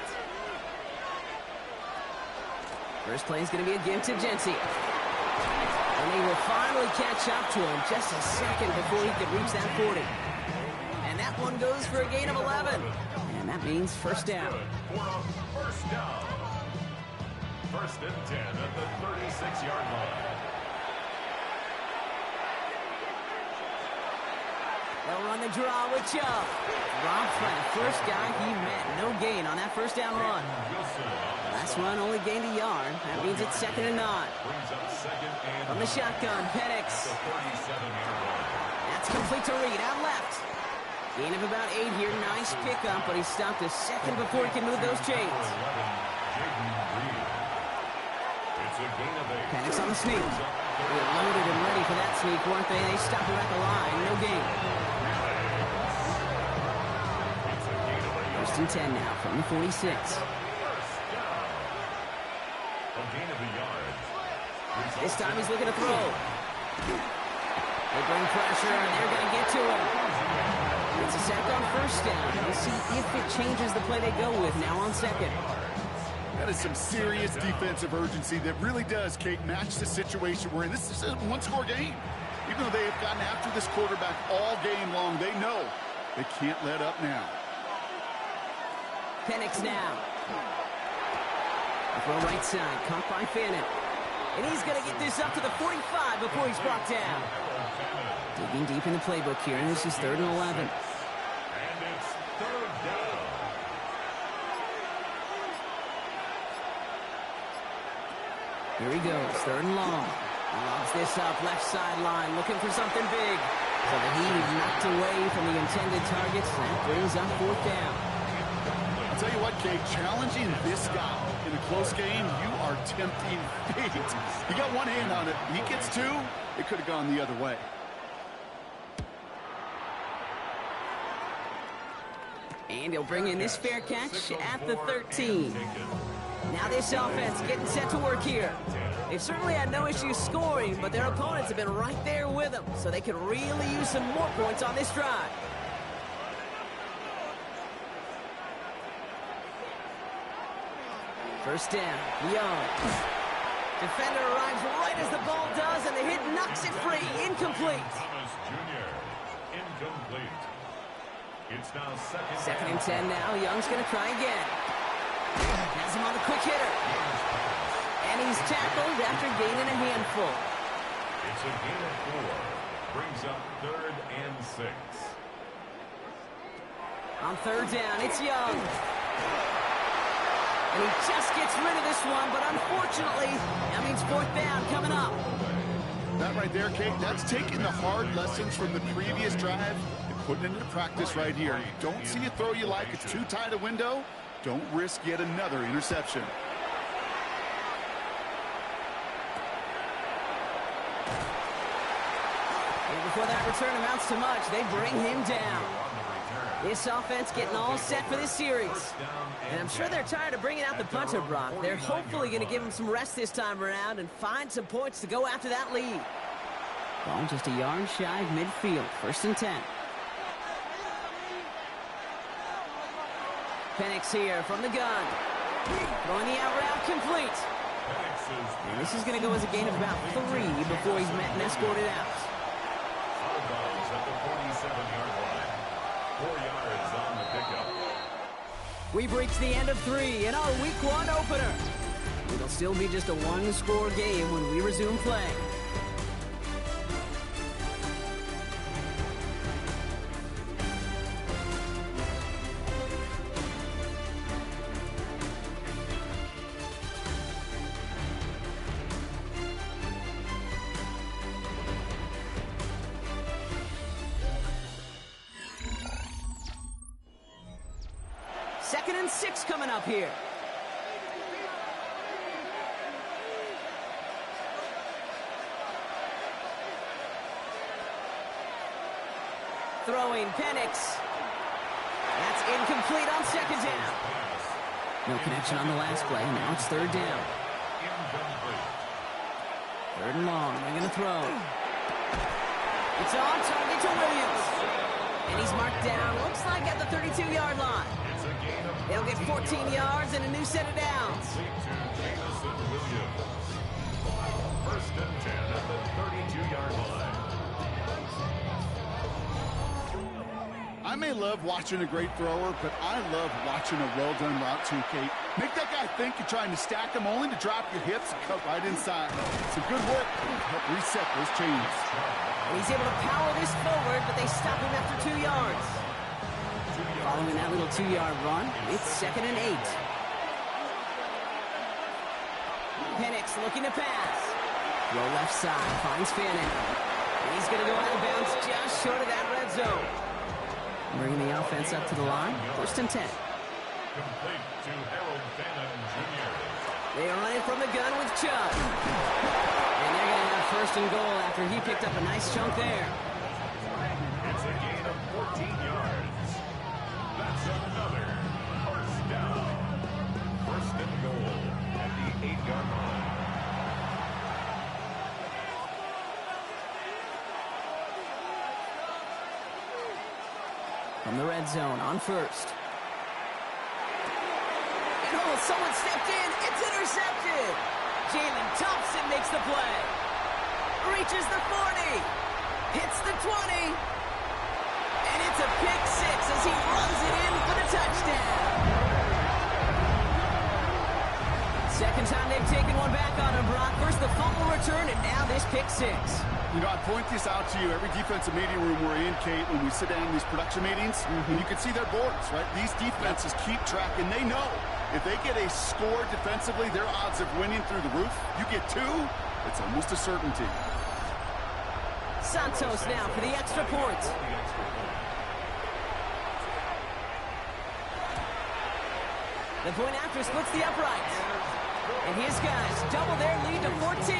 First play is going to be a give to Genty. And they will finally catch up to him just a second before he could reach that 40. And that one goes for a gain of 11. And that means 1st down. For a first down. 1st and 10 at the 36-yard line. They'll run the draw with Chubb. Dropped by the first guy he met. No gain on that 1st down run. Last run only gained a yard. That means it's 2nd and 9. Brings up 2nd and From the shotgun, Penix. the 37-yard line. That's complete to Reed, out left. Gain of about 8 here. Nice pickup, but he stopped a second before he can move those chains. Penix on the sneak. They were loaded and ready for that sneak, weren't they? They stopped him at the line. No gain. 1st and 10 now from the 46. This time he's looking to throw. They bring pressure, and they're going to get to him. It's a sack on 1st down. We'll see if it changes the play they go with now on 2nd. That is some serious defensive urgency that really does, Kate, match the situation we're in. This is a one-score game. Even though they have gotten after this quarterback all game long, they know they can't let up now. Penix now. Throw right side, caught by Fannin. And he's going to get this up to the 45 before he's brought down. Digging deep in the playbook here, and this is 3rd and 11. And it's 3rd down. Here he goes, 3rd and long. Lobs this up, left sideline, looking for something big. So that he's knocked away from the intended targets. That brings up 4th down. tell you what, Kate, challenging this guy in a close game, you are tempting fate. He got one hand on it. He gets two. It could have gone the other way. And he'll bring in this fair catch at the 13. Now this offense getting set to work here. They've certainly had no issues scoring, but their opponents have been right there with them, so they could really use some more points on this drive. First down, Young. Defender arrives right as the ball does, and the hit knocks it free. Incomplete. Thomas Jr. Incomplete. It's now second and 10 now. Young's going to try again. Has him on the quick hitter. And he's tackled after gaining a handful. It's a gain of 4. Brings up 3rd and 6. On third down, it's Young. And he just gets rid of this one, but unfortunately, that means 4th down coming up. That right there, Kate, that's taking the hard lessons from the previous drive and putting it into practice right here. You don't see a throw you like, it's too tight a window. Don't risk yet another interception. And before that return amounts to much, they bring him down. This offense getting all set for this series. And I'm sure they're tired of bringing out the punter, Brock. They're hopefully going to give him some rest this time around and find some points to go after that lead. Ball just a yard shy of midfield. 1st and 10. Penix here from the gun. Throwing the out route complete. And this is going to go as a gain of about 3 before he's met and escorted out. Out of bounds at the 47-yard line. 4 yards on the pickup. We've reached the end of 3 in our Week 1 opener. It'll still be just a one-score game when we resume play. Second and 6 coming up here. Throwing Penix. That's incomplete on 2nd down. No connection on the last play. Now it's 3rd down. 3rd and long. They're going to throw. It's on target to Williams. And he's marked down. Looks like at the 32-yard line. They'll get 14 yards and a new set of downs. 1st and 10 at the 32-yard line. I may love watching a great thrower, but I love watching a well-done route too, Kate. Make that guy think you're trying to stack him only to drop your hips and cut right inside. Some good work to help reset those chains. And he's able to power this forward, but they stop him after 2 yards. Following that little 2-yard run, it's 2nd and 8. Penix looking to pass. Roll left side, finds Fanning. And he's going to go out of bounds just short of that red zone. Bringing the offense up to the line, 1st and 10. Complete to Harold Fannin Jr. They are running from the gun with Chubb. And they're going to have 1st and goal after he picked up a nice chunk there. It's a gain of 14 yards. That's another 1st down. 1st and goal at the 8-yard line. From the red zone on 1st. And oh, someone stepped in. It's intercepted. Jalen Thompson makes the play. Reaches the 40. Hits the 20. And it's a pick 6 as he runs it in for the touchdown. Second time they've taken one back on him, Brock. First the fumble return, and now this pick 6. You know, I point this out to you every defensive meeting room we're in, Kate, when we sit down in these production meetings, and you can see their boards, right? These defenses keep track, and they know if they get a score defensively, their odds of winning through the roof. You get 2, it's almost a certainty. Santos now for the extra point. The point after splits the uprights. And his guys double their lead to 14.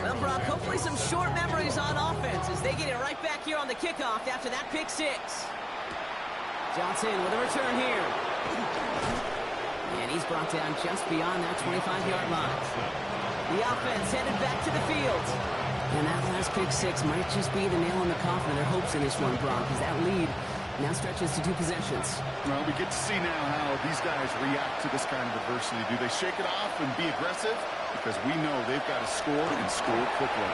Well, Brock, hopefully some short memories on offense as they get it right back here on the kickoff after that pick six. Johnson with a return here. And he's brought down just beyond that 25-yard line. The offense headed back to the field. And that last pick six might just be the nail in the coffin of their hopes in this one, Brock, as that lead now stretches to 2 possessions. Well, we get to see now how these guys react to this kind of adversity. Do they shake it off and be aggressive? Because we know they've got to score and score quickly.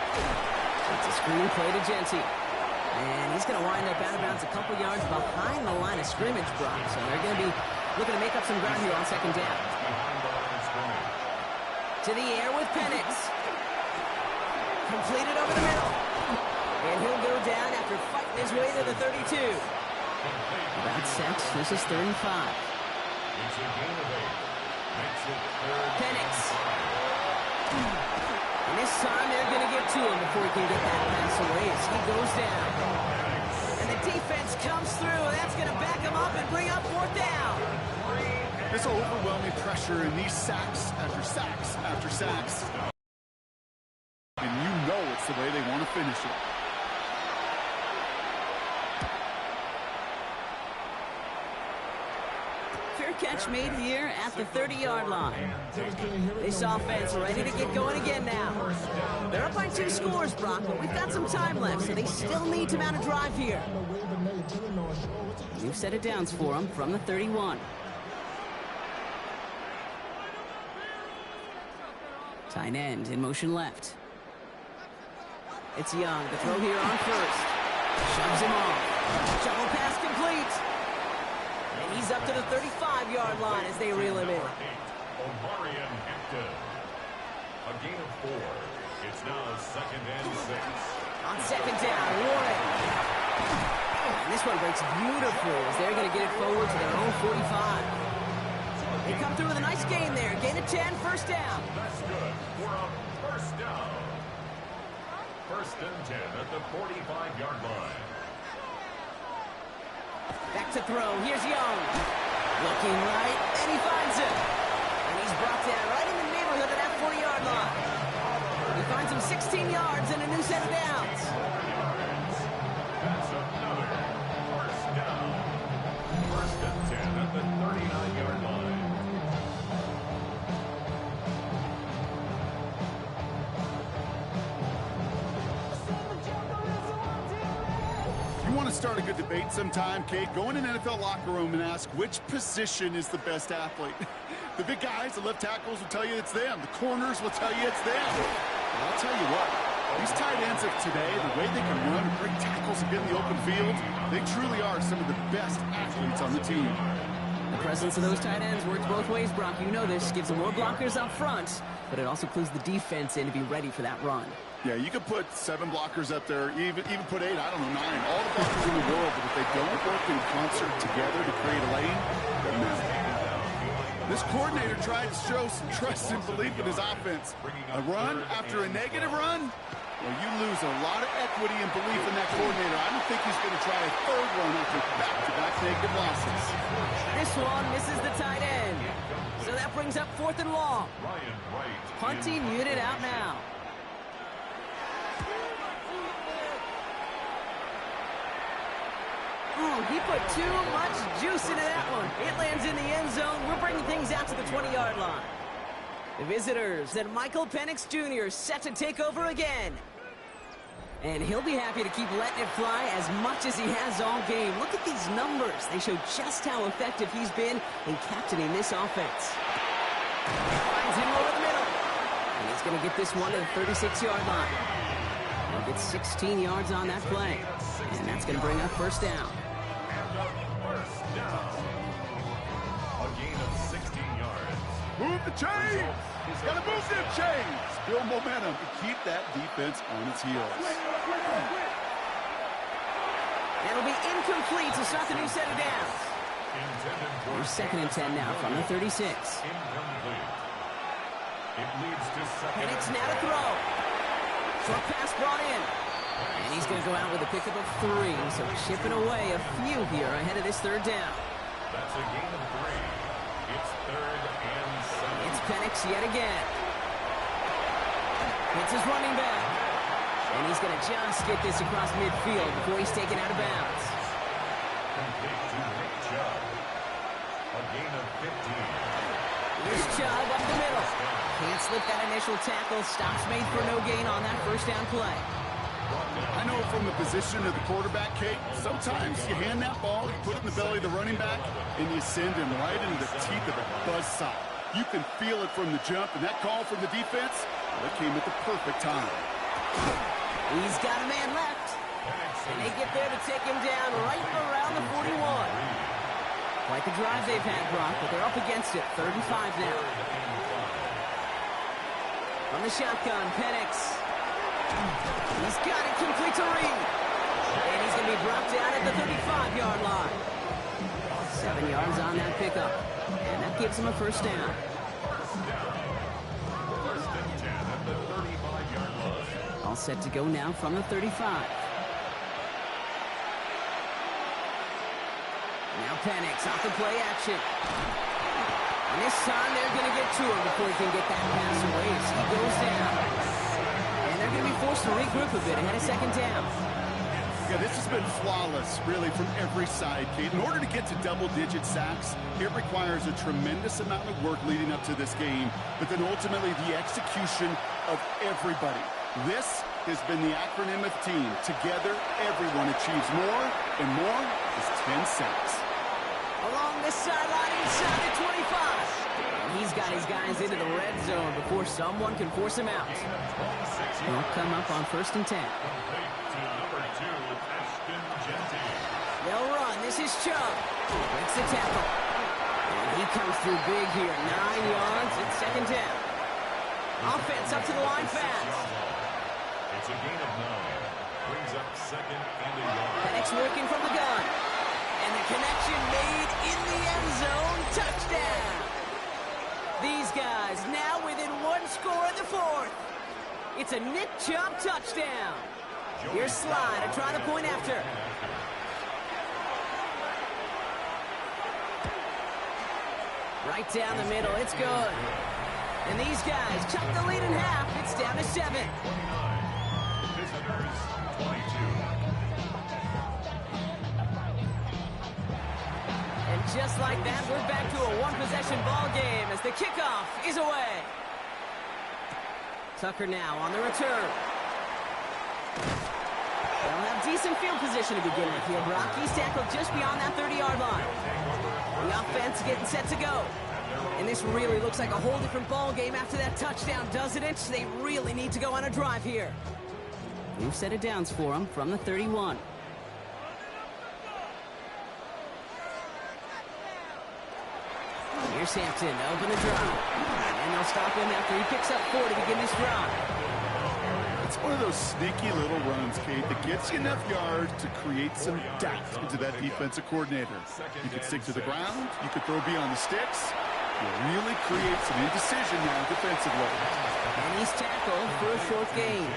It's a screen play to Genty. And he's going to wind up out of bounds a couple yards behind the line of scrimmage, Brock. So they're going to be looking to make up some ground here on second down. To the air with Penix. Completed over the middle. And he'll go down after fighting his way to the 32. About set. This is 3rd and 5. Penix. And this time they're going to get to him before he can get that pass away as he goes down. And the defense comes through, and that's going to back him up and bring up 4th down. This overwhelming pressure and these sacks after sacks after sacks. And you know it's the way they want to finish it. Fair catch made here at the 30-yard line. This offense ready to get going again now. They're up by 2 scores, Brock, but we've got some time left, so they still need to mount a drive here. New set of downs for them from the 31. Tight end in motion left. It's Young. The throw here on first. Shoves him off. Shovel pass complete. And he's up to the 35-yard line as they reel him in. A gain of 4. It's now 2nd and 6. On second down, Warren. And this one breaks beautifully as they're going to get it forward to their own 45. They come through with a nice gain there. Gain of 10, 1st down. That's good for a 1st down. 1st and 10 at the 45-yard line. Back to throw. Here's Young. Looking right, and he finds him. And he's brought down right in the neighborhood of that 40-yard line. He finds him 16 yards and a new set of downs. That's another 1st down. 1st and 10 at the 39-yard line. You want to start a good debate sometime, Kate? Go in an NFL locker room and ask which position is the best athlete. The big guys, the left tackles will tell you it's them. The corners will tell you it's them. And I'll tell you what, these tight ends of today, the way they can run and break tackles and get in the open field, they truly are some of the best athletes on the team. The presence of those tight ends works both ways, Brock. You know this. Gives them more blockers up front, but it also clues the defense in to be ready for that run. Yeah, you could put 7 blockers up there, even put 8, I don't know, 9, all the blockers in the world, but if they don't work in concert together to create a lane, it doesn't matter. This coordinator tried to show some trust and belief in his offense. A run after a negative run? Well, you lose a lot of equity and belief in that coordinator. I don't think he's going to try a 3rd run after back-to-back negative losses. This one misses the tight end. So that brings up 4th and long. Punting unit out now. Ooh, he put too much juice into that one. It lands in the end zone. We're bringing things out to the 20-yard line. The visitors and Michael Penix Jr. set to take over again. And he'll be happy to keep letting it fly as much as he has all game. Look at these numbers. They show just how effective he's been in captaining this offense. Finds him over the middle. And he's going to get this one to the 36-yard line. He'll get 16 yards on that play. And that's going to bring up 1st down. First down. A gain of 16 yards. Move the chains! He's got to move them chains! Build momentum to keep that defense on its heels. It'll be incomplete to start the new set of downs. We're 2nd and 10 now from the 36. Incomplete. It leads to 2nd. Penix now to throw. Short pass brought in. And he's going to go out with a pickup of 3, so chipping away a few here ahead of this third down. That's a gain of 3. It's 3rd and 7. It's Penix yet again. It's his running back. And he's going to just get this across midfield before he's taken out of bounds. Complete to Nick Chubb. A gain of 15. Here's Chubb up the middle. Can't slip that initial tackle. Stops made for no gain on that first down play. I know from the position of the quarterback, Kate, sometimes you hand that ball, you put it in the belly of the running back, and you send him right into the teeth of a buzzsaw. You can feel it from the jump, and that call from the defense, well, it came at the perfect time. He's got a man left. And they get there to take him down right around the 41. Quite the drive they've had, Brock, but they're up against it. 3rd and 5 now. From the shotgun, Penix. He's got it complete to Reed. And he's going to be brought down at the 35-yard line. 7 yards on that pickup. And that gives him a first down. First and 10 at the 35-yard line. All set to go now from the 35. Now Penix off the play action. And this time they're going to get to him before he can get that pass away as he goes down. And they're going to be forced to regroup a bit ahead of second down. Yeah, this has been flawless, really, from every side, Kate. In order to get to double-digit sacks, it requires a tremendous amount of work leading up to this game, but then ultimately the execution of everybody. This has been the acronym of team. Together, everyone achieves more, and more is 10 sacks. Along this sideline inside the 25. And he's got his guys into the red zone before someone can force him out. He'll come up on 1st and 10. They'll run. This is Chubb. Breaks the tackle. And he comes through big here. 9 yards at second down. Offense up to the line fast. It's a gain of 9. Brings up 2nd and a yard. Penix working from the gun. And the connection made in the end zone. Touchdown. These guys now within 1 score in the 4th. It's a Nick Chubb touchdown. Here's Sly to try the point after. Right down the middle. It's good. And these guys cut the lead in half. It's down to 7. Visitors, 22. And just like that, we're back to a one-possession ball game as the kickoff is away. Tucker now on the return. They'll have decent field position to begin with here, Brock. He's tackled just beyond that 30-yard line. The offense getting set to go. And this really looks like a whole different ball game after that touchdown, doesn't it? They really need to go on a drive here. New set of downs for them from the 31. Here's Hampton, open the drive. And they'll stop him after he picks up 4 to begin this drive. It's one of those sneaky little runs, Kate, that gets you enough yards to create some doubt into that defensive coordinator. You can stick to the ground, you can throw beyond the sticks. You really create some indecision now defensively. And he's tackled for a short gain.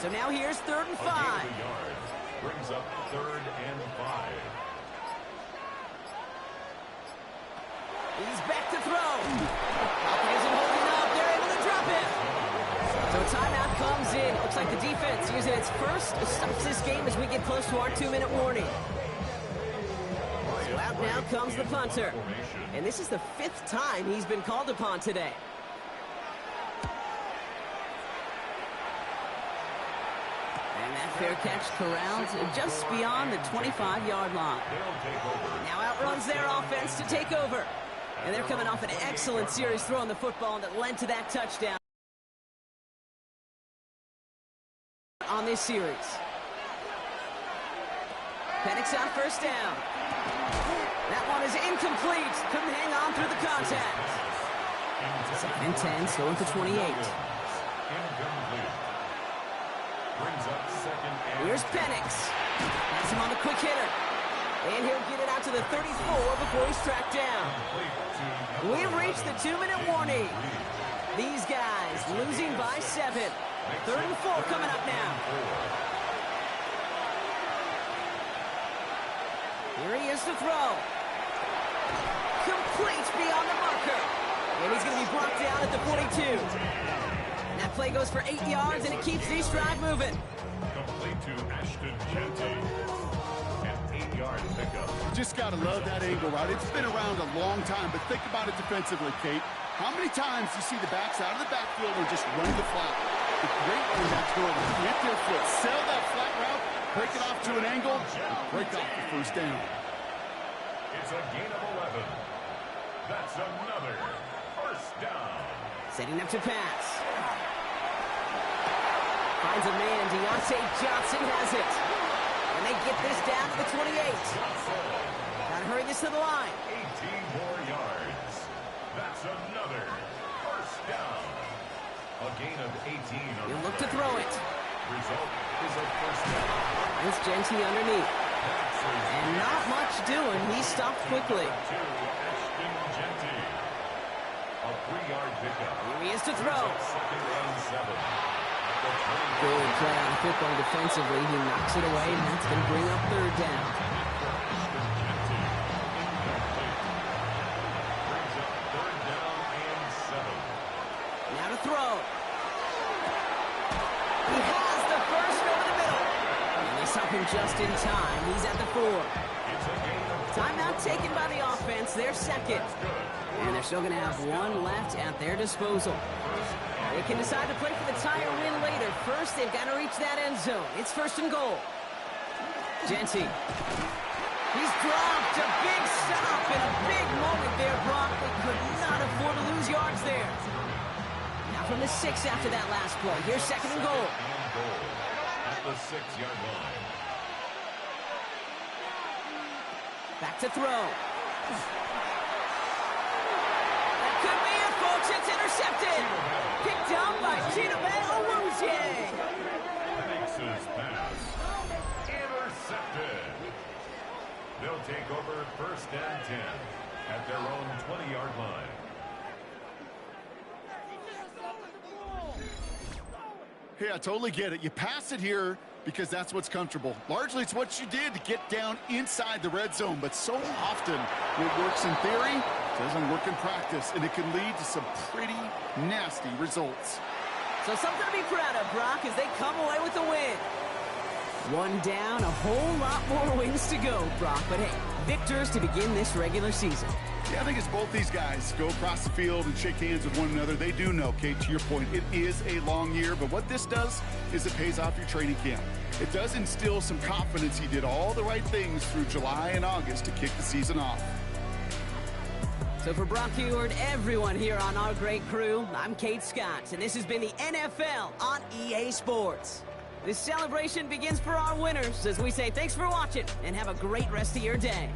So now here's 3rd and 5. Brings up 3rd and 5. He's back to throw. He isn't holding up. They're able to drop it. So timeout comes in. Looks like the defense using its first stops this game as we get close to our 2-minute warning. So out now comes the punter. And this is the 5th time he's been called upon today. And that fair catch corralled just beyond the 25-yard line. Now outruns their offense to take over. And they're coming off an excellent series throwing the football that led to that touchdown on this series. Penix on 1st down. That one is incomplete. Couldn't hang on through the contact. 2nd and 10, still at the 28. Here's Penix. Has him on the quick hitter. And he'll get it out to the 34 before he's tracked down. We've reached the 2-minute warning. These guys losing by 7. 3rd and 4 coming up now. Here he is to throw. Complete beyond the marker. And he's going to be brought down at the 42. And that play goes for 8 yards, and it keeps the drive moving. Complete to Ashton Genty. An 8-yard pickup. You just got to love that angle route. It's been around a long time, but think about it defensively, Kate. How many times do you see the backs out of the backfield and just run the flat? The great thing that's going to hit their foot, sell that flat route, break it off to an angle, and break off the first down. It's a gain of 11. That's another first down. Setting up to pass. Finds a man. Deontay Johnson has it. And they get this down to the 28. Gotta hurry this to the line. 18 more yards. That's another first down. A gain of 18. He'll look to throw it. Result is a first down. It's Genty underneath. And not much doing. He stopped quickly. To Ashton Genty. A 3-yard pickup. Here he is to throw. 2nd and 7. Good play on football defensively. He knocks it away, and that's going to bring up 3rd down. Now to throw. He has the first over the middle. And they stop him just in time. He's at the 4. Timeout taken by the offense. They're second. And they're still going to have 1 left at their disposal. They can decide to play for the tie or win later. First, they've got to reach that end zone. It's 1st and goal. Genty. He's dropped. A big stop and a big moment there, Brock. They could not afford to lose yards there. Now from the 6 after that last play. Here's 2nd and goal. At the 6-yard line. Back to throw. That could be it, folks. It's intercepted. Picked up by Chidobe Awuzie. Makes his pass. Intercepted. They'll take over 1st and 10 at their own 20-yard line. Hey, I totally get it. You pass it here because that's what's comfortable. Largely, it's what you did to get down inside the red zone, but so often it works in theory, doesn't work in practice, and it can lead to some pretty nasty results. So something to be proud of, Brock, as they come away with a win. 1 down, a whole lot more wins to go, Brock. But hey, victors to begin this regular season. Yeah, I think it's both these guys go across the field and shake hands with one another. They do know, Kate, to your point, it is a long year, but what this does is it pays off your training camp. It does instill some confidence he did all the right things through July and August to kick the season off. So for Brock Huard, everyone here on our great crew, I'm Kate Scott, and this has been the NFL on EA Sports. This celebration begins for our winners as we say thanks for watching and have a great rest of your day.